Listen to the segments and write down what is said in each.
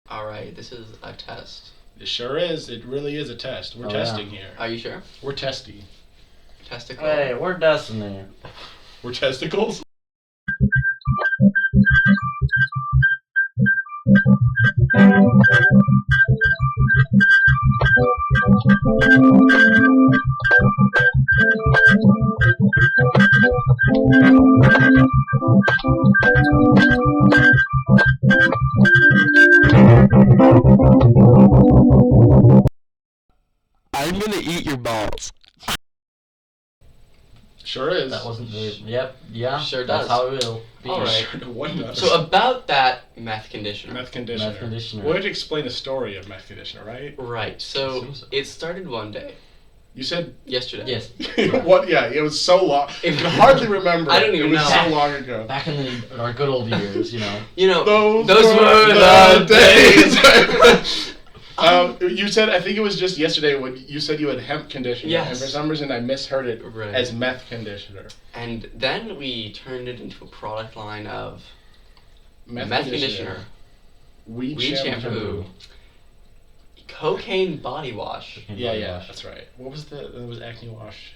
Alright, this is a test. It sure is. It really is a test. We're testing here. Are you sure? We're testy. Testicle? Hey, we're Destiny. We're testicles? I'm gonna eat your balls. Sure is. That wasn't very... Yep, yeah. Sure That's does. how it will be. Alright. Sure, what does? So about that meth conditioner. Meth conditioner. Meth conditioner. We have to explain the story of meth conditioner, right? Right, so it started one day. You said... Yesterday. Yes. What? Yeah, it was so long. I can hardly remember. I don't even It was know. so long ago. Back in our good old years, you know. You know, Those were the days. You said, I think it was just yesterday when you said you had hemp conditioner. Yes. And for some reason I misheard it Right. as meth conditioner. And then we turned it into a product line of Meth conditioner, weed weed shampoo, cocaine body wash, Yeah, that's right. What was it was acne wash.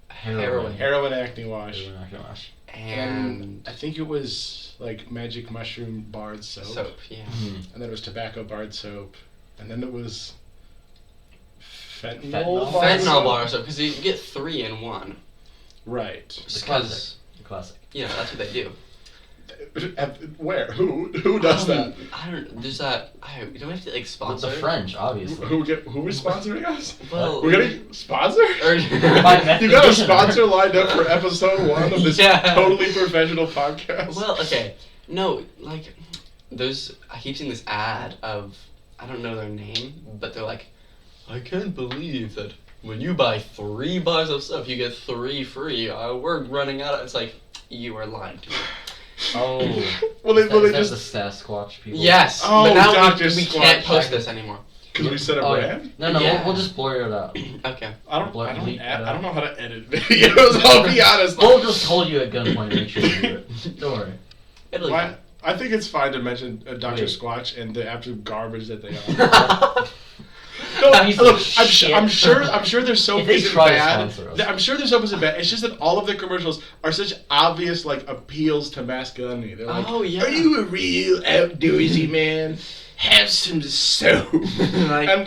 heroin, Heroin acne wash. and I think it was like magic mushroom barred soap. soap. Yeah. And then it was tobacco barred soap. And then it was Fentanyl Fentanyl bar soap, because you get 3 in 1. Right. The classic. The classic. You know, that's what they do. Where? Who does that? I don't. There's that. We don't have to like sponsor. The French, obviously. Who is sponsoring us? Well, We're getting sponsor? You Meth got a conditioner. sponsor lined up for episode 1 of this Yeah. totally professional podcast? Well, okay. No, like, there's. I keep seeing this ad of. I don't know their name, but they're like, I can't believe that when you buy 3 bars of soap, you get 3 free. We're running out of. It's like, you are lying to me. Oh. Well, they That's just the Sasquatch people. Yes, Oh, but now Dr. we can't Squatch. post this anymore. because we said a Oh, brand. No, Yeah. we'll just blur it out. Okay. I don't Bleep that know how to edit videos. I'll be honest. We'll just hold you at gunpoint and make sure you do it. Don't worry. It'll be Why- I think it's fine to mention Dr. Wait. Squatch and the absolute garbage that they are. fine. No, Piece look, of shit. I'm sure their soap If they isn't try to bad. sponsor us. I'm sure their soap isn't bad. It's just that all of their commercials are such obvious like appeals to masculinity. They're like, Oh, yeah. "Are you a real outdoorsy man? Have some soap." Like- and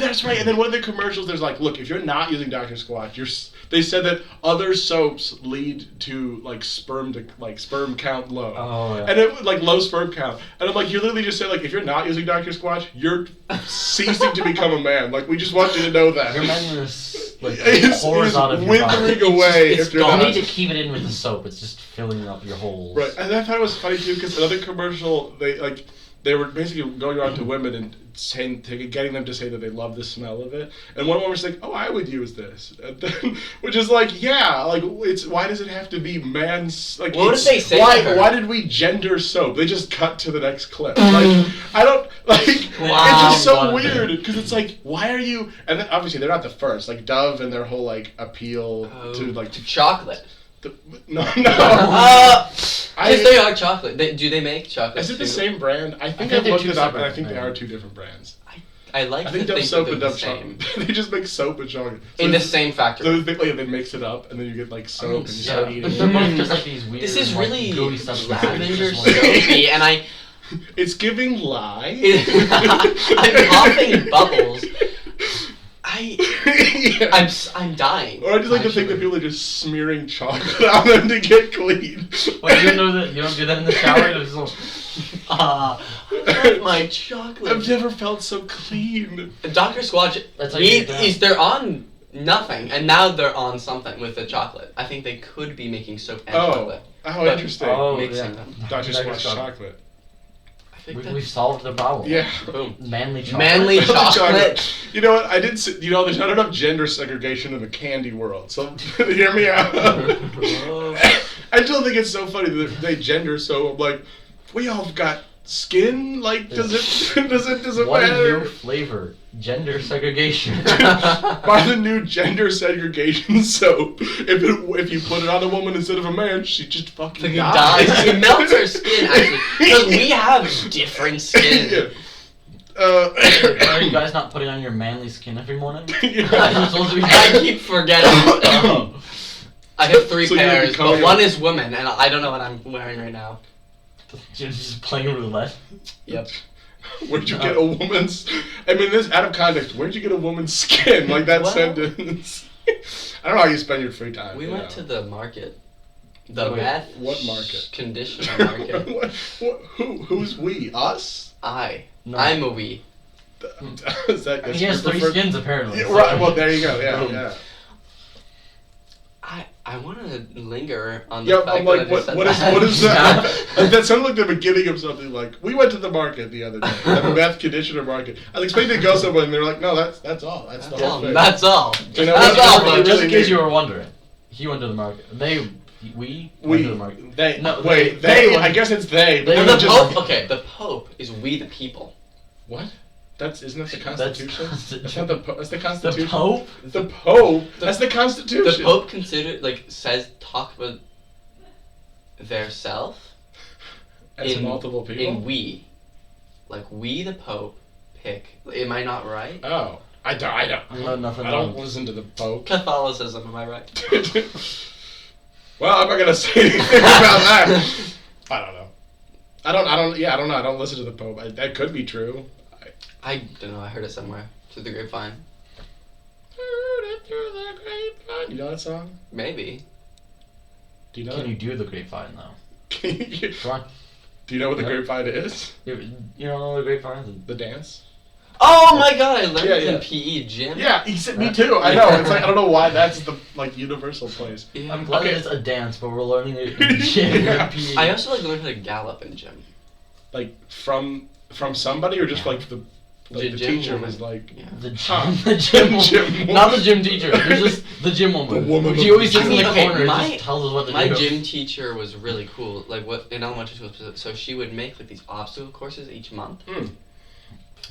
that's right. And then one of the commercials, there's like, "Look, if you're not using Dr. Squatch, they said that other soaps lead to sperm count low." Oh, yeah. And it like low sperm count. And I'm like, you literally just said like, if you're not using Dr. Squatch, you're ceasing to become a man. Like, we just want you to know that. Your manliness It's pours out of your body. withering away It's if you're You gone. not. need to keep it in with the soap. It's just filling up your holes. Right, and I thought it was funny too because another commercial, they were basically going around to women and getting them to say that they love the smell of it. And one woman was like, "Oh, I would use this," and then, which is like, yeah, like it's why does it have to be man's? Like, What did they say to her? Why did we gender soap? They just cut to the next clip. Like, I don't like. Wow. It's just so Wow. weird because it's like, why are you? And then, obviously they're not the first. Like Dove and their whole appeal to chocolate. no. Because they are chocolate. Do they make chocolate? Is it the too? same brand? I think think I've they're looked two it up, and separate I think they are brands. 2 different brands. I like I think to Dove think soap that and they're Dove the same. chocolate. They just make soap and chocolate. So In the they- same factory. So they mix it up, and then you get soap, and you Yeah, start but eating they're it. both just these weird. This is really gooey substances. lavender Just like- soapy, and It's giving lie. I'm popping bubbles. Yeah. I'm dying. Or I just like to think that people are just smearing chocolate on them to get clean. Wait, you know that you don't do that in the shower? It's just My chocolate. I've never felt so clean. Dr. Squatch, That's how you get down. they're on nothing, and now they're on something with the chocolate. I think they could be making soap and chocolate. Oh, But- interesting. mixing them. Dr. Squatch chocolate. I think We've solved the problem. Yeah. boom. Manly chocolate. Manly chocolate. You know what? I did. There's not enough gender segregation in the candy world. So hear me out. I still think it's so funny that they gender. So I'm like, we all got skin. Like, does it What is matter? your flavor? Gender segregation. Buy the new gender segregation soap. If you put it on a woman instead of a man, she just fucking Fucking dies. dies. It melts her skin, actually. Because we have different skin. Yeah. Are you guys not putting on your manly skin every morning? You're supposed to be. I keep forgetting. I have 3 So you're pairs, becoming but one is women, and I don't know what I'm wearing right now. You're just playing roulette. Yep. Where'd you get a woman's? I mean, this out of context. Where'd you get a woman's skin? Like that Well- sentence. I don't know how you spend your free time. We you went know. to the market. The Wait, METH what market? Conditioner market. Who's we? Us? No. I'm a we. Is that? He has 3 skins apparently. Yeah, right. Well, there you go. Yeah, Boom. yeah. I want to linger on the Yeah, fact I'm that I like, just said what is that? That sounded like the beginning of something like, we went to the market the other day, the METH conditioner market. I was expecting to go somewhere, and they were like, no, that's all. That's the whole thing. That's all. You know, That's what- all, what folks. you Just really in case need- you were wondering, he went to the market. We went to the market. They, No, wait, they they, went- I guess it's they, but They they The went just, Pope, okay, the Pope is we the people. what? Isn't that the That's Constitution? Constitution. That's not that's the The Constitution. Pope? The Pope? That's the Constitution. The Pope talk about their self As in- multiple people? in we. Like we the Pope pick. Am I not right? Oh. I don't. No, nothing I don't wrong. listen to the Pope. Catholicism, am I right? Well, I'm not gonna say anything about that. I don't know. I don't know. I don't listen to the Pope. That could be true. I don't know, I heard it somewhere. Through the grapevine. Heard it through the grapevine. You know that song? Maybe. Do you know Can that? you do the grapevine though? Do Come on. you know what the Yeah. grapevine is? You don't know the grapevine? The dance? Oh my god, I learned Yeah, it in yeah. PE gym. Yeah, he said me too. I know. It's like I don't know why that's the universal place. Yeah. I'm glad Okay. it's a dance, but we're learning it in gym. Yeah. PE. I also learned how to gallop in gym. Like from somebody or just like the The the gym teacher woman. was like Yeah. The Huh. gym, the gym, woman. Gym woman. Not the gym teacher. There's just the gym woman. The woman She of always the sits in gym. the Okay, corner and my- just tells us what to My do. gym teacher was really cool. Like what in elementary school, so she would make like these obstacle courses each month.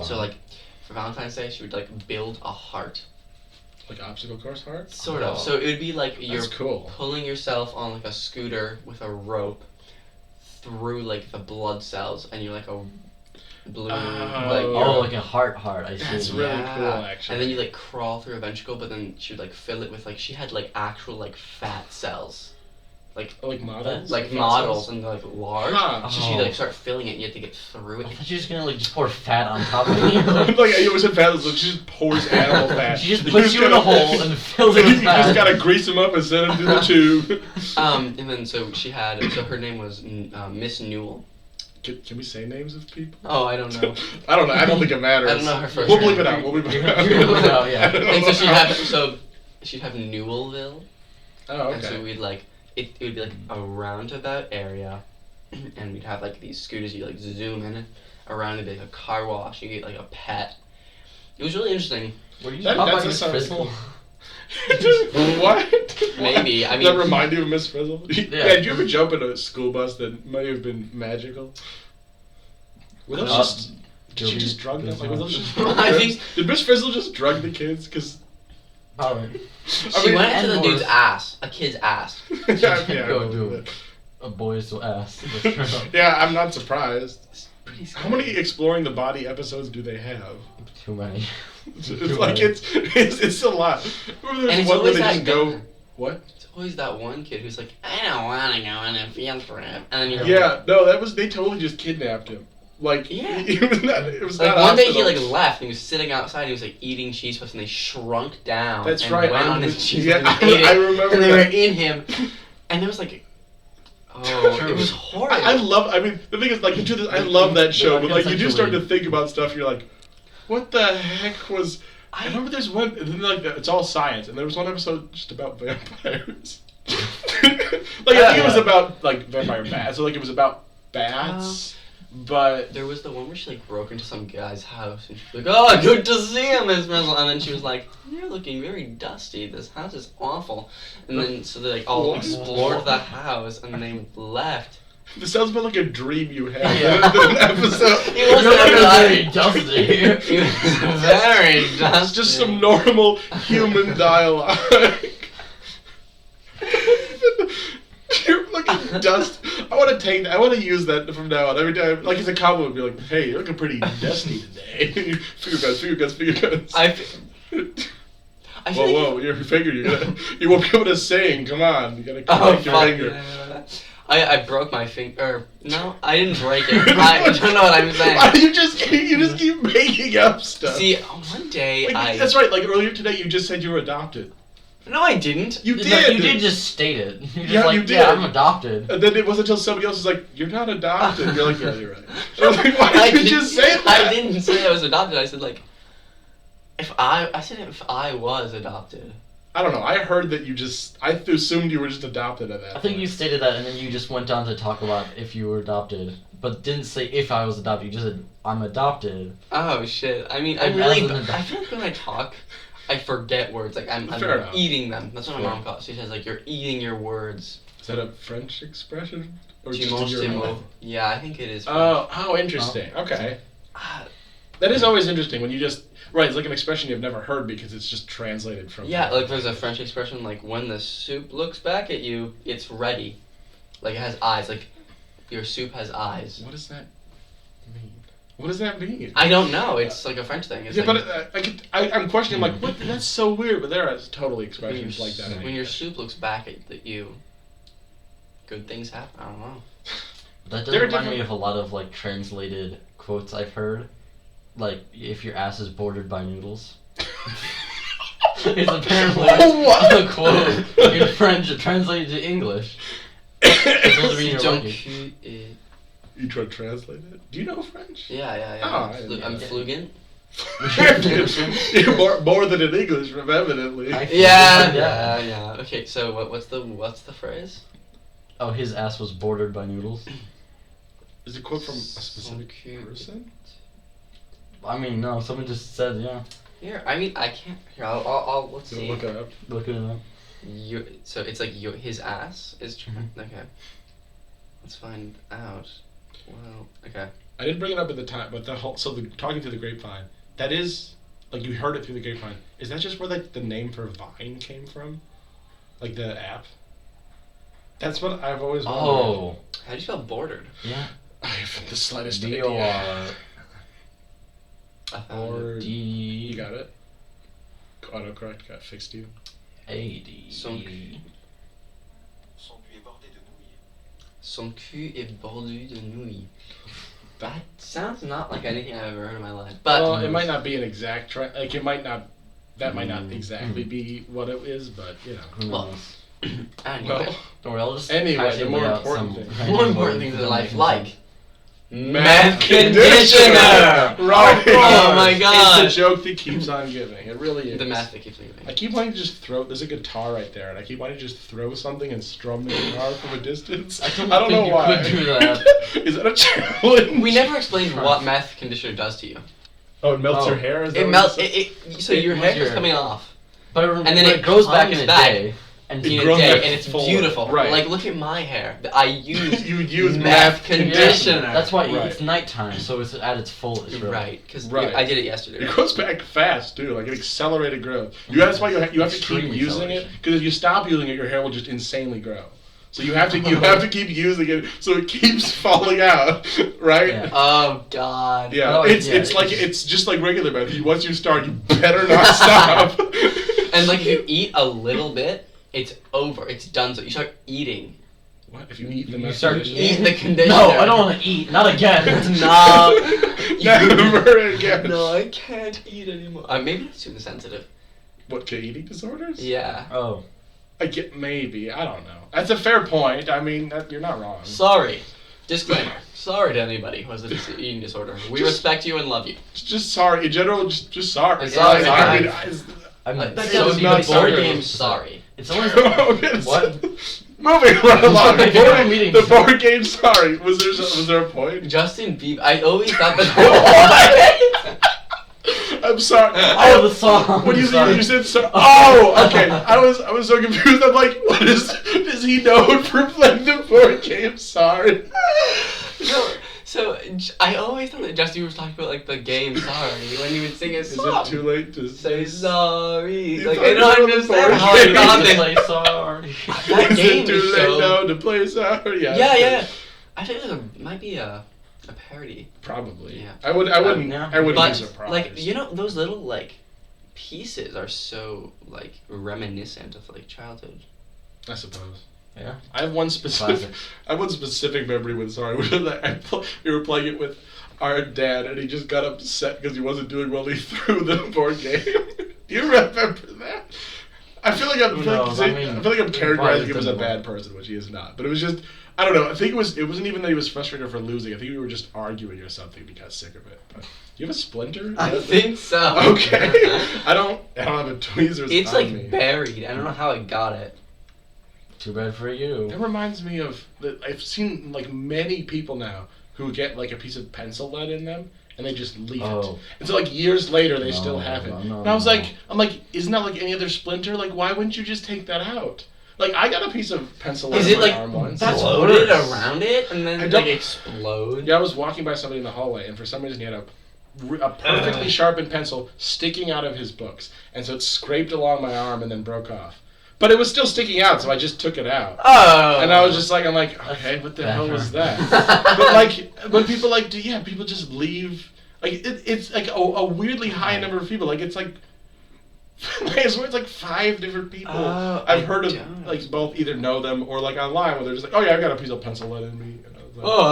So like for Valentine's Day, she would like build a heart. like obstacle course heart. Sort Oh. of. So it would be like you're That's cool. pulling yourself on like a scooter with a rope through like the blood cells, and you're like a blue like Oh, like a heart. I see. That's really cool, actually. And then you like crawl through a ventricle, but then she would like fill it with like she had like actual like fat cells, Like models. like Fat models cells? and like large. Huh. So she'd like start filling it, and you had to get through I it. thought you were just gonna like just pour fat on top of you. Like you always said, fat. Like, she just pours animal fat. She just puts you in a hole and fills it You with fat. just gotta grease them up and send them through the tube. And then so she had her name was Miss Newell. Can we say names of people? Oh, I don't know. I don't know. I don't think it matters. I don't know her first We'll name. bleep it out. We'll bleep it out. You're gonna bleep it out, yeah. I don't And so know. she'd have Newellville. Oh, And so okay. we'd like it would be like a roundabout area, and we'd have like these scooters. You like zoom in around. It'd be like a car wash. You get like a pet. It was really interesting. Were you That- talking that's about a Miss sound- Frizzle? What? Maybe, I Does that mean- remind you of Miss Frizzle? Yeah. Did you ever jump in a school bus that might have been magical? Were those just? Did she just drug them? Like, were those just I think- Did Miss Frizzle just drug the kids? Because Probably. She went into the and dude's worse. ass, a kid's ass. yeah, Go do a boy's ass. yeah, I'm not surprised. Pretty How scary. many exploring the body episodes do they have? Too many. It's like it's a lot. Remember there's And it's one where always they that just go. guy. What? It's always that one kid who's like, I don't want to go on a field trip, and then you're Yeah, no, that was they totally just kidnapped him. Like Yeah. it was like not one day he optional. like left and he was sitting outside. He was like eating cheese puffs and they shrunk down. That's and right, Went I on his was- cheese yeah, puffs and ate I it, remember And they that. were in him, and it was like, oh, it was horrible. I love. I mean, the thing is, like, to this, I love that show, Like, but like, you do start to essentially- think about stuff. You're like, what the heck was? I remember there's one. And then like, it's all science, and there was one episode just about vampires. Like, I think it was about like vampire bats. So like, it was about bats, but There was the one where she like broke into some guy's house and she was like, "Oh, good to see you, Miss Frizzle," and then she was like, "You're looking very dusty. This house is awful." And then so they like all What? explored the house and then they left. this sounds about like a dream you had Yeah. than an episode. It wasn't You're very very dusty. It was very dusty. It's just some normal human dialogue. You're Fucking dust. I want to take that. I want to use that from now on. Every time, like, it's a compliment, be like, hey, you're looking pretty dusty today. Finger guns. Whoa, your finger, you won't be able to sing. Come on, you gotta connect your finger. Yeah. I broke my finger. No, I didn't break it. I don't know what I'm saying. Why do you just keep making up stuff? See, one day That's right. Like earlier today, you just said you were adopted. No, I didn't. You did. No, you did just state it. You're just like, you did. Yeah, I'm adopted. And then it wasn't until somebody else was like, "You're not adopted." You're like, "Yeah, you're right." I was like, "Why did you just say that?" I didn't say I was adopted. I said like, if I was adopted. I don't know. I heard that I assumed you were just adopted at that I think point. you stated that, and then you just went on to talk about if you were adopted, but didn't say if I was adopted. You just said I'm adopted. Oh shit! I mean, And I feel like when I talk, I forget words. Like I'm eating them. That's what my mom calls. She says like you're eating your words. Is that a French expression? Or Yeah, I think it is. French. Oh, how interesting. Okay. That is always interesting when you just. Right, it's like an expression you've never heard because it's just translated from... Yeah, like there's a French expression, like, when the soup looks back at you, it's ready. Like, it has eyes, like, your soup has eyes. What does that mean? What does that mean? I don't know, it's like a French thing. It's yeah, like, but I'm questioning, like, what? That's so weird, but there are totally expressions like that. When your soup looks back at you, good things happen, I don't know. That does remind me of a lot of, like, translated quotes I've heard. Like, if your ass is bordered by noodles. It's apparently a quote in French translated to English. You try to translate it? Do you know French? Yeah. Oh, I'm fluent. You're more than in English, evidently. Yeah. Okay, so what's the phrase? Oh, his ass was bordered by noodles. Is it a quote from a specific person? I mean, no. Someone just said, yeah. Here, I mean, I can't. Here, I'll let's see. Look it up. Look it up. So it's like his ass is okay. Let's find out. Well, okay. I didn't bring it up at the time, but talking through the grapevine. That is like you heard it through the grapevine. Is that just where like the name for Vine came from? Like the app. That's what I've always wondered. Oh. How do you spell bordered? Yeah. I haven't the slightest idea. D-O-R. Or D. You got it. Autocorrect got fixed you. A-D. Son cul est bordu de nouilles. That sounds not like anything I've ever heard in my life. But well, it might not be an exact like it might not. That might not exactly be what it is, but you know. Who knows? Anyway, the more important thing. More important things in life, like METH conditioner. Right. Oh my god. It's a joke that keeps on giving. It really is. The METH that keeps on giving. I keep wanting to just throw. There's a guitar right there, and I keep wanting to just throw something and strum the guitar from a distance. I don't know why. You could do that. Is that a challenge? We never explained what METH conditioner does to you. Oh, it melts your hair. Is that It what melts. it So your hair is coming off, and then it goes back in a day. And it's beautiful. Right. Like, look at my hair. I use you would use METH conditioner. That's why it's nighttime, so it's at its fullest. Really. Right, because I did it yesterday. It goes back fast too, like an accelerated growth. That's why you have to keep using it, because if you stop using it, your hair will just insanely grow. So you have to keep using it, so it keeps falling out, right? Yeah. Oh God. Yeah, it's just like regular METH. Once you start, you better not stop. And like if you eat a little bit, it's over. It's done. So you start eating. What if you eat the You start eating the conditioner? No, I don't want to eat. Not again. No. Never again. No, I can't eat anymore. Maybe it's too sensitive. What, to eating disorders? Yeah. Oh. Maybe. I don't know. That's a fair point. I mean, you're not wrong. Sorry. Disclaimer. Sorry to anybody who has an eating disorder. We respect you and love you. Just sorry. In general, just sorry. Sorry. Board game. Sorry. It's always what? Moving right along. The board board game. Sorry. Was there a point? Justin Bieber. I always thought that. I'm sorry. Oh, the song. When you said so. Oh, okay. I was so confused. I'm like, what is he known for playing the board game? Sorry. No. So I always thought that Justin was talking about like the game Sorry when he would sing a song. Is it too late to Say sorry? You Like thought I you don't were the understand board how I game. got To it. play sorry. That Is game it too is late so- now to play Sorry? Yeah. I think it might be a parody. Probably. Yeah. I wouldn't Yeah. be But surprised. like you know those little like pieces are so like reminiscent of like childhood. I suppose. Yeah. I have one specific. I have one specific memory with Sorry. We were playing it with our dad, and he just got upset because he wasn't doing well. He threw the board game. Do you remember that? I feel like Who knows? I mean, I'm characterizing probably him as a doesn't bad work. person, which he is not. But it was just, I don't know. I think it wasn't even that he was frustrated for losing. I think we were just arguing or something. He got sick of it. But do you have a splinter? I think so. Okay. I don't have a tweezers. It's on like me. buried. I don't know how I got it. Too bad for you. That reminds me of I've seen like many people now who get like a piece of pencil lead in them and they just leave it. And so like years later they still have it. No, and I was like, isn't that like any other splinter? Like why wouldn't you just take that out? Like I got a piece of pencil lead Is in it my like arm once. That's floated worse. around it and then I like don't- explode? Yeah, I was walking by somebody in the hallway and for some reason he had a perfectly sharpened pencil sticking out of his books. And so it scraped along my arm and then broke off. But it was still sticking out, so I just took it out. Oh. And I was just like, okay, what the hell was that? But people people just leave. Like it's like a weirdly high number of people. Like it's like, it's like 5 different people I've heard of, don't. like both either know them or like online where they're just like, oh yeah, I got a piece of pencil lead in me. And I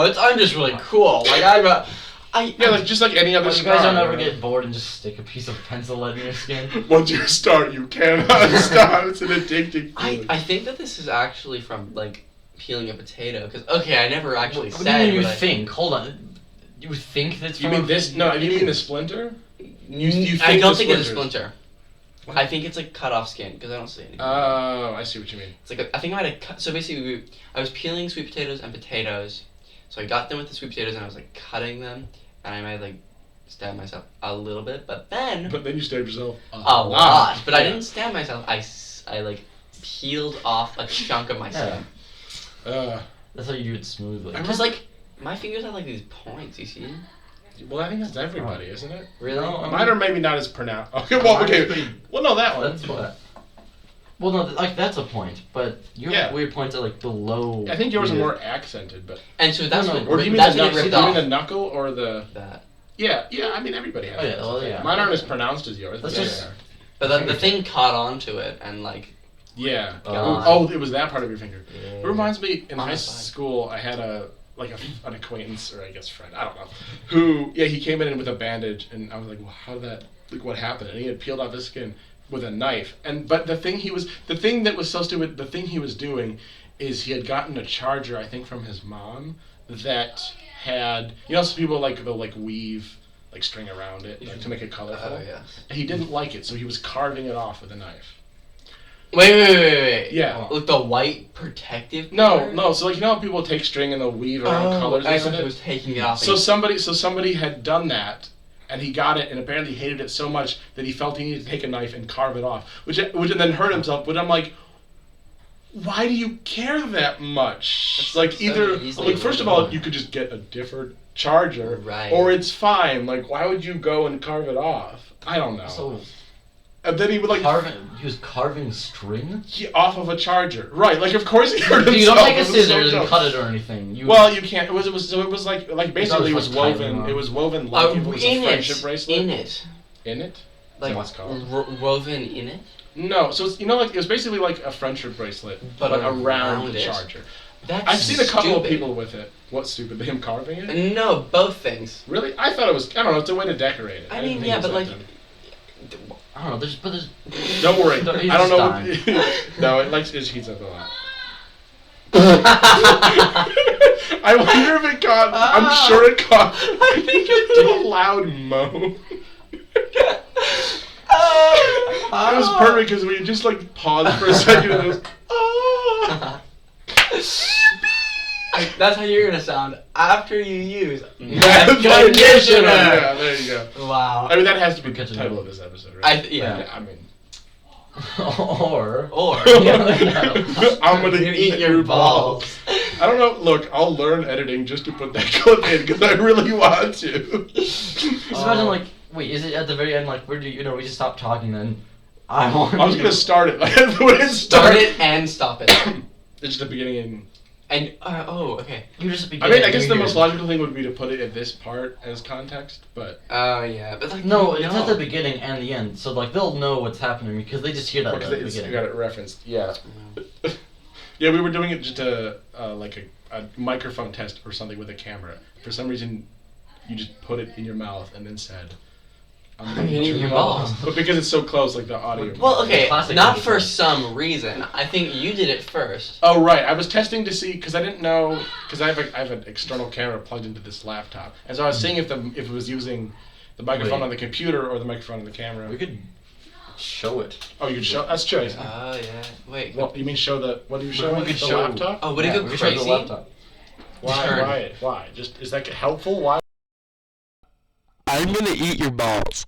was like, I'm just really cool. Like yeah, like just like any other. You scar, guys don't ever you know? get bored and just stick a piece of pencil lead in your skin? Once you start, you cannot stop. It's an addicting feeling. I think that this is actually from like peeling a potato because I never actually What do said. you mean you but think? Hold on. You think that's You from mean this? No, you mean the splinter? You I think don't the think it's a splinters. splinter. I think it's like cut off skin because I don't see anything. Oh, I see what you mean. It's like I think I might have cut. So basically, I was peeling sweet potatoes and potatoes. So I got them with the sweet potatoes and I was like cutting them, and I might like stab myself a little bit, but then But then you stabbed yourself a lot. But I Yeah. didn't stab myself. I like peeled off a chunk of my skin. That's how you do it smoothly. Because like my fingers have like these points. You see? Well, I think that's everybody, isn't it? Really? No, I Mine are maybe not as pronounced. Okay, well, okay. Well, no, that one. That's what. Well, no, like that's a point, but you have Yeah. weird points at like below. I think yours are your- more accented, but. And so that's No, what. Or do you mean that's the when it knuckle? ripped Do you mean off. the knuckle or the? That. Yeah. I mean, everybody has. Oh, yeah, those. well, yeah. Mine aren't as pronounced as yours. But Let's they just- are. But then the thing caught onto it and like. Yeah. God. Oh, it was that part of your finger. Yeah. It reminds me, in On high the side. school, I had an acquaintance, or I guess friend, I don't know, who, he came in with a bandage, and I was like, well, how did that, like, what happened? And he had peeled off his skin with a knife. But the thing that was so stupid, the thing he was doing is he had gotten a charger, I think, from his mom, that had, some people, they'll, weave, string around it, to make it colorful. Oh yes. He didn't like it, so he was carving it off with a knife. Wait. Yeah. Like the white protective. No, part? so how people take string and they'll weave around colors I and thought stuff? he was taking it off. So somebody had done that, and he got it, and apparently hated it so much that he felt he needed to take a knife and carve it off, which then hurt himself. But I'm like, why do you care that much? That's Like so either, easily first of all, you could just get a different charger, Right. or it's fine. Like, why would you go and carve it off? I don't know. So And then he would he was carving string. off of a charger, right? Like, of course he hurt So you himself. don't take a It was so scissors and dumb. cut it or anything. You Well, you can't. It was like basically it was like tightly woven. wound. It was woven like if it was a in friendship it. bracelet. In it. In it? Like what's called? woven in it. No, so it's, it was basically like a friendship bracelet, But but around around the it. charger. That's I've seen a couple of stupid. people with it. What's stupid? Him carving it? No, both things. Really? I thought it was. I don't know. It's a way to decorate it. I didn't mean, think yeah, it was but that like. dumb. I don't know. There's. Don't worry. He's I don't know. dying. No, it heats up a lot. I wonder if it caught. I'm sure it caught. I think it did. A loud moan. It was perfect because we just paused for a second and it was. Ah. That's how you're gonna sound after you use Meth conditioner. Yeah, there you go. Wow. I mean, that has to be the Good to title know. of this episode, right? Yeah. I mean, Or I'm gonna eat your balls. I don't know. Look, I'll learn editing just to put that clip in because I really want to. Just imagine like, wait, is it at the very end like where do you know we just stop talking then? I was gonna start it. Like the way it start it and stop it. It's the beginning. And okay. You just. I mean, I guess the most logical thing would be to put it at this part as context, but. Oh yeah, but like no, it's at the beginning and the end, so like they'll know what's happening because they just hear that at the beginning. Got it referenced. Yeah. Yeah, we were doing it just like a microphone test or something with a camera. For some reason, you just put it in your mouth and then said, "I'm gonna eat your balls." But because it's so close, like the audio. Well, okay, not for some reason. I think you did it first. Oh right, I was testing to see because I didn't know because I have an external camera plugged into this laptop, and so I was seeing if it was using the microphone on the computer or the microphone on the camera. We could show it. Oh, you could show. That's true. Oh yeah. Wait. Well, you mean show the? What do you show? We could the show laptop. Oh, would it go crazy? The laptop. Why? Why? Just is that helpful? Why? I'm gonna eat your balls.